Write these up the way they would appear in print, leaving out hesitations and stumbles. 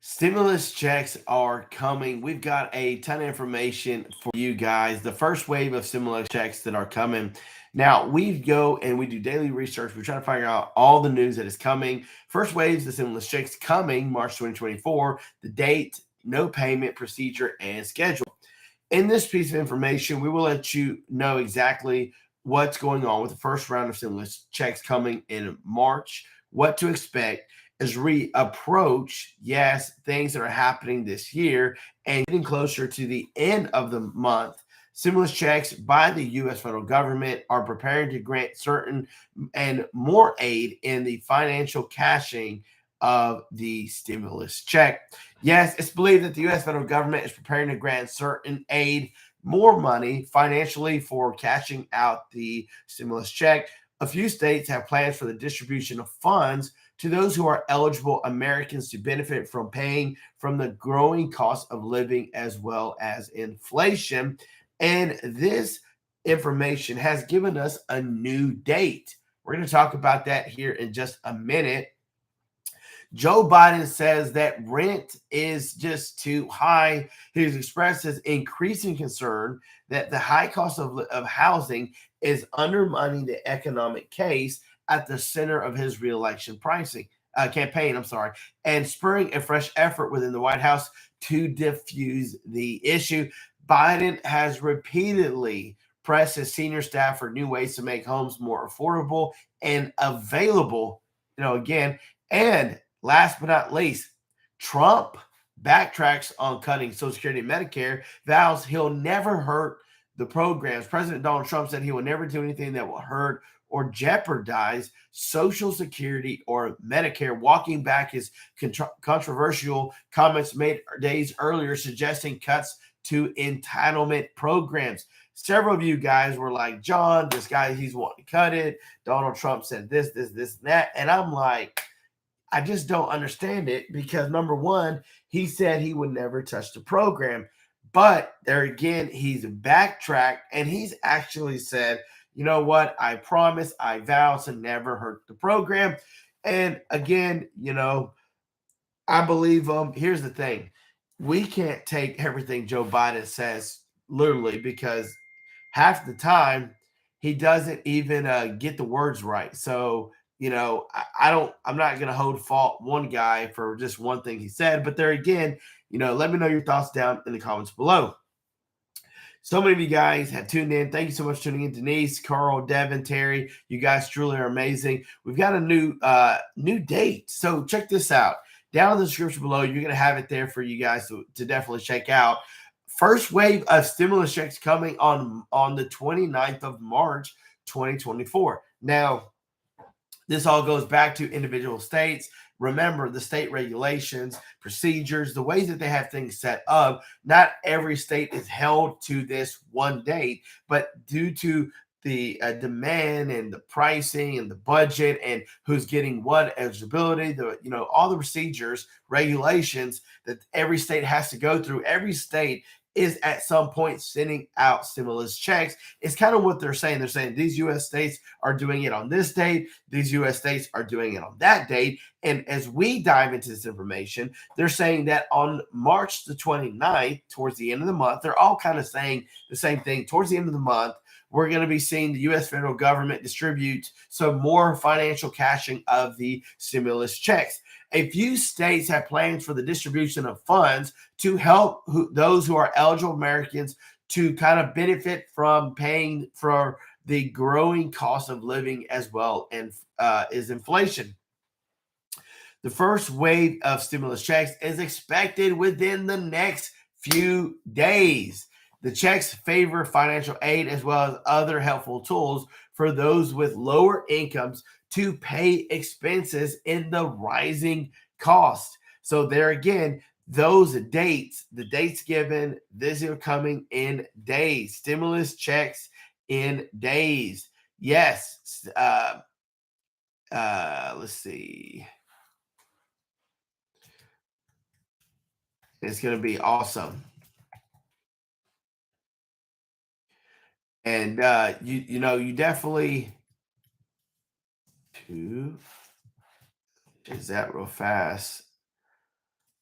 Stimulus checks are coming. We've got a ton of information for you guys. The first wave of stimulus checks that are coming. Now, we go and we do daily research. We try to figure out all the news that is coming. First waves of stimulus checks coming March 2024, the date, no payment, procedure, and schedule. In this piece of information, we will let you know exactly what's going on with the first round of stimulus checks coming in March, what to expect as we approach, yes, things that are happening this year and getting closer to the end of the month. Stimulus checks by the U.S. federal government are preparing to grant certain and more aid in the financial cashing of the stimulus check. Yes, it's believed that the U.S. federal government is preparing to grant certain aid, more money financially for cashing out the stimulus check. A few states have plans for the distribution of funds to those who are eligible Americans to benefit from paying from the growing cost of living as well as inflation. And this information has given us a new date. We're going to talk about that here in just a minute. Joe Biden says that rent is just too high. He has expressed his increasing concern that the high cost of housing is undermining the economic case at the center of his reelection campaign. I'm sorry, and spurring a fresh effort within the White House to diffuse the issue. Biden has repeatedly pressed his senior staff for new ways to make homes more affordable and available. Again, and last but not least, Trump backtracks on cutting Social Security and Medicare, vows he'll never hurt the programs. President Donald Trump said he will never do anything that will hurt or jeopardize Social Security or Medicare, walking back his controversial comments made days earlier suggesting cuts to entitlement programs. Several of you guys were like, John, this guy, he's wanting to cut it. Donald Trump said this, and that. And I'm like, I just don't understand it because number one, he said he would never touch the program. But there again, he's backtracked and he's actually said, you know what? I promise, I vow to never hurt the program. And again, I believe him. Here's the thing. We can't take everything Joe Biden says literally because half the time he doesn't even get the words right. So, I'm not going to hold fault one guy for just one thing he said. But there again, let me know your thoughts down in the comments below. So many of you guys have tuned in. Thank you so much for tuning in. Denise, Carl, Devin, Terry. You guys truly are amazing. We've got a new date. So check this out. Down in the description below, you're going to have it there for you guys to definitely check out. First wave of stimulus checks coming on the 29th of March, 2024. Now, this all goes back to individual states. Remember the state regulations, procedures, the ways that they have things set up. Not every state is held to this one date, but due to the demand and the pricing and the budget and who's getting what eligibility, all the procedures, regulations that every state has to go through. Every state is at some point sending out stimulus checks. It's kind of what they're saying. They're saying these U.S. states are doing it on this date. These U.S. states are doing it on that date. And as we dive into this information, they're saying that on March the 29th, towards the end of the month, they're all kind of saying the same thing. Towards the end of the month, we're going to be seeing the U.S. federal government distribute some more financial cashing of the stimulus checks. A few states have plans for the distribution of funds to help those who are eligible Americans to kind of benefit from paying for the growing cost of living as well and is inflation. The first wave of stimulus checks is expected within the next few days. The checks favor financial aid as well as other helpful tools for those with lower incomes to pay expenses in the rising cost. So there again, those dates, the dates given, this are coming in days. Stimulus checks in days. Yes. Let's see. It's going to be awesome. And you definitely is that real fast.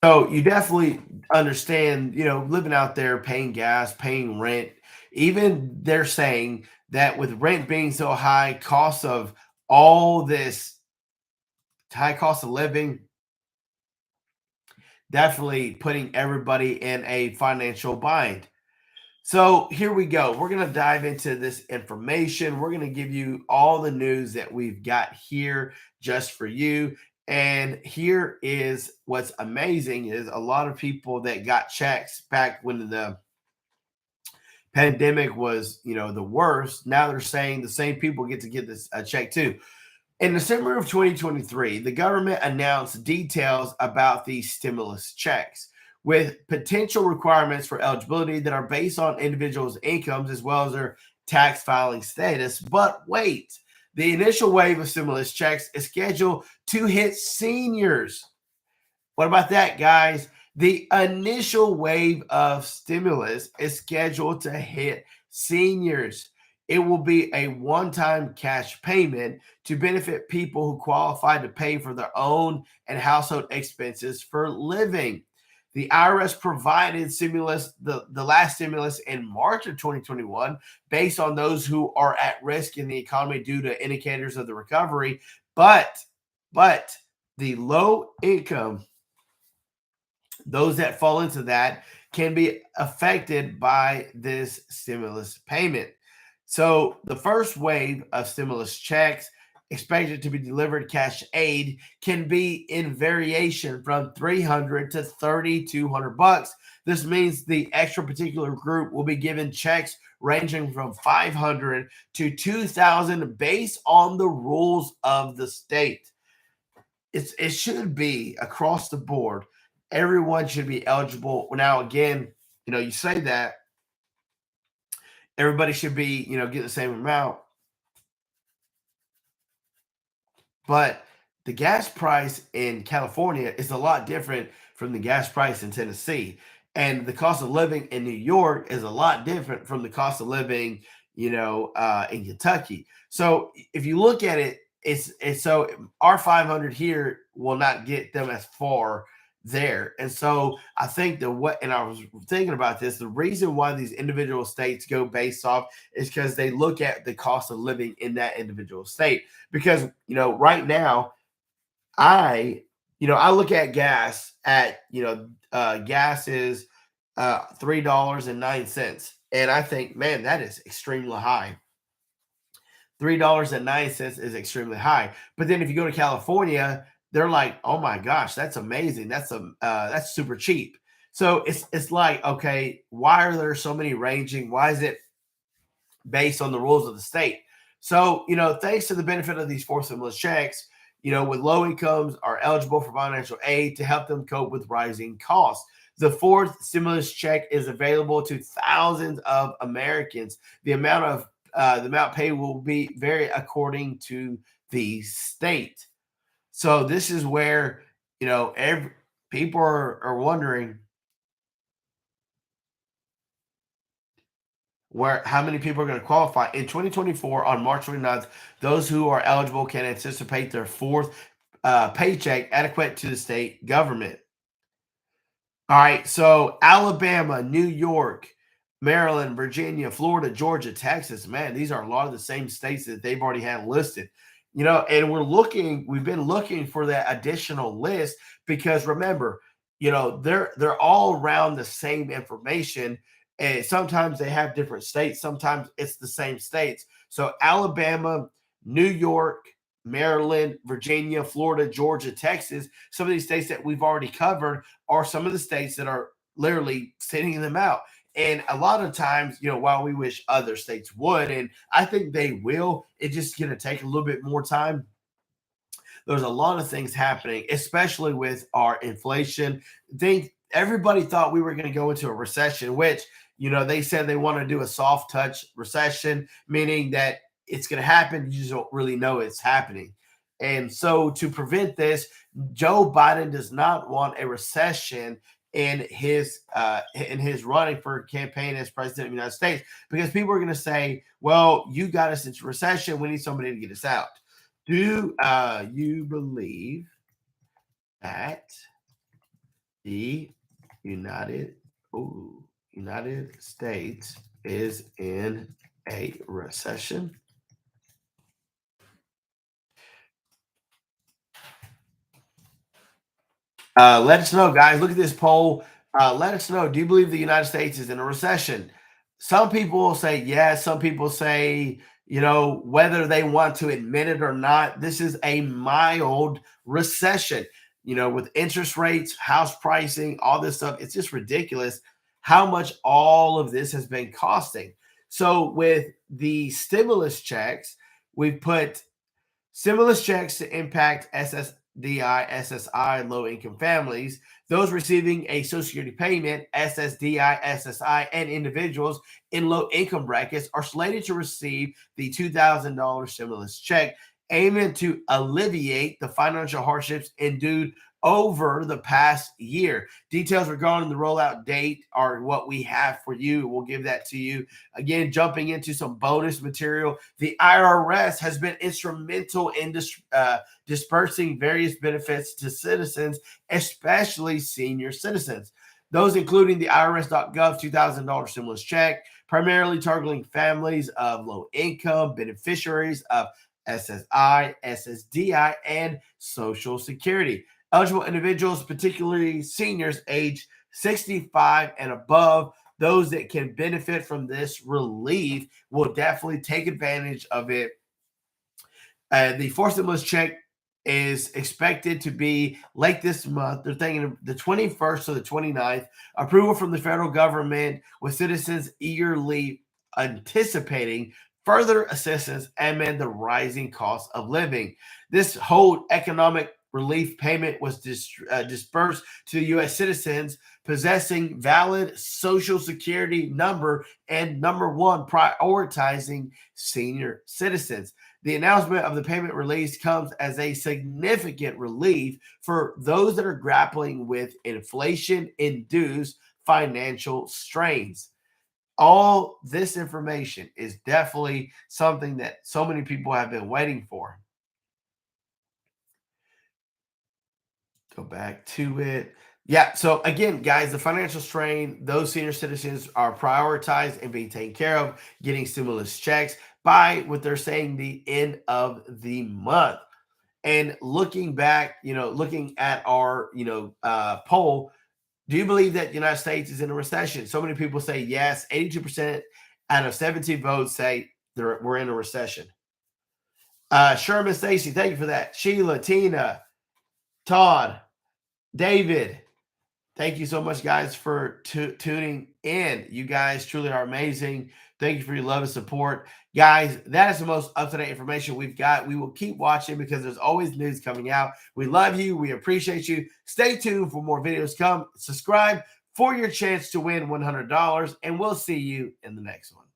So you definitely understand, living out there, paying gas, paying rent. Even they're saying that with rent being so high, cost of all this high cost of living, definitely putting everybody in a financial bind. So here we go. We're going to dive into this information. We're going to give you all the news that we've got here just for you. And here is what's amazing is a lot of people that got checks back when the pandemic was, the worst. Now they're saying the same people get to get this check too. In December of 2023, the government announced details about these stimulus checks with potential requirements for eligibility that are based on individuals' incomes as well as their tax filing status. But wait, the initial wave of stimulus checks is scheduled to hit seniors. What about that, guys? The initial wave of stimulus is scheduled to hit seniors. It will be a one time cash payment to benefit people who qualify to pay for their own and household expenses for living. The IRS provided stimulus, the last stimulus in March of 2021, based on those who are at risk in the economy due to indicators of the recovery. But the low income, those that fall into that, can be affected by this stimulus payment. So the first wave of stimulus checks expected to be delivered cash aid can be in variation from 300 to 3200 bucks. This means the extra particular group will be given checks ranging from 500 to 2000 based on the rules of the state. It should be across the board. Everyone should be eligible. Now, again, you say that everybody should be, getting the same amount, but the gas price in California is a lot different from the gas price in Tennessee. And the cost of living in New York is a lot different from the cost of living, in Kentucky. So if you look at it, it's so our 500 here will not get them as far there. And so I think and I was thinking about this, the reason why these individual states go based off is because they look at the cost of living in that individual state. Because, right now, I look at gas at, gas is $3.09. And I think, man, that is extremely high. $3.09 is extremely high. But then if you go to California, they're like, oh my gosh, that's amazing. That's super cheap. So it's like, okay, why are there so many ranging? Why is it based on the rules of the state? So, thanks to the benefit of these four stimulus checks, with low incomes are eligible for financial aid to help them cope with rising costs. The fourth stimulus check is available to thousands of Americans. The amount paid will be vary according to the state. So this is where every people are wondering where how many people are going to qualify in 2024. On March 29th, those who are eligible can anticipate their fourth paycheck adequate to the state government. All right, so Alabama, New York, Maryland, Virginia, Florida, Georgia, Texas, man, these are a lot of the same states that they've already had listed. And we've been looking for that additional list because remember, they're all around the same information. And sometimes they have different states, sometimes it's the same states. So Alabama, New York, Maryland, Virginia, Florida, Georgia, Texas, some of these states that we've already covered are some of the states that are literally sending them out. And a lot of times, while we wish other states would, and I think they will, it's just going to take a little bit more time. There's a lot of things happening, especially with our inflation. Everybody thought we were going to go into a recession, which, they said they want to do a soft touch recession, meaning that it's going to happen. You just don't really know it's happening. And so to prevent this, Joe Biden does not want a recession in his running for campaign as president of the United States, because people are going to say, well, you got us into recession, we need somebody to get us out. Do you believe that The United, United States is in a recession. Let us know, guys. Look at this poll. Let us know. Do you believe the United States is in a recession? Some people will say yes. Some people say, whether they want to admit it or not, this is a mild recession. With interest rates, house pricing, all this stuff, it's just ridiculous how much all of this has been costing. So, with the stimulus checks, we've put stimulus checks to impact SSDI, SSI, low income families, those receiving a Social Security payment, SSDI, SSI, and individuals in low income brackets are slated to receive the $2,000 stimulus check, aiming to alleviate the financial hardships endured over the past year. Details regarding the rollout date are what we have for you. We'll give that to you. Again, jumping into some bonus material, the IRS has been instrumental in dispersing various benefits to citizens, especially senior citizens. Those including the IRS.gov $2,000 stimulus check, primarily targeting families of low income, beneficiaries of SSI, SSDI, and Social Security. Eligible individuals, particularly seniors age 65 and above, those that can benefit from this relief will definitely take advantage of it. The fourth stimulus check is expected to be late this month. They're thinking the 21st or the 29th. Approval from the federal government, with citizens eagerly anticipating further assistance amid the rising cost of living. This whole economic relief payment was dispersed to U.S. citizens possessing valid Social Security number and number one, prioritizing senior citizens. The announcement of the payment release comes as a significant relief for those that are grappling with inflation-induced financial strains. All this information is definitely something that so many people have been waiting for. Go back to it. Yeah. So again, guys, the financial strain, those senior citizens are prioritized and being taken care of, getting stimulus checks by what they're saying the end of the month. And looking back, looking at our, poll, do you believe that the United States is in a recession? So many people say yes. 82% out of 17 votes say we're in a recession. Sherman Stacy, thank you for that. Sheila, Tina, Todd, David, thank you so much, guys, for tuning in. You guys truly are amazing. Thank you for your love and support. Guys, that is the most up-to-date information we've got. We will keep watching because there's always news coming out. We love you. We appreciate you. Stay tuned for more videos come. Subscribe for your chance to win $100, and we'll see you in the next one.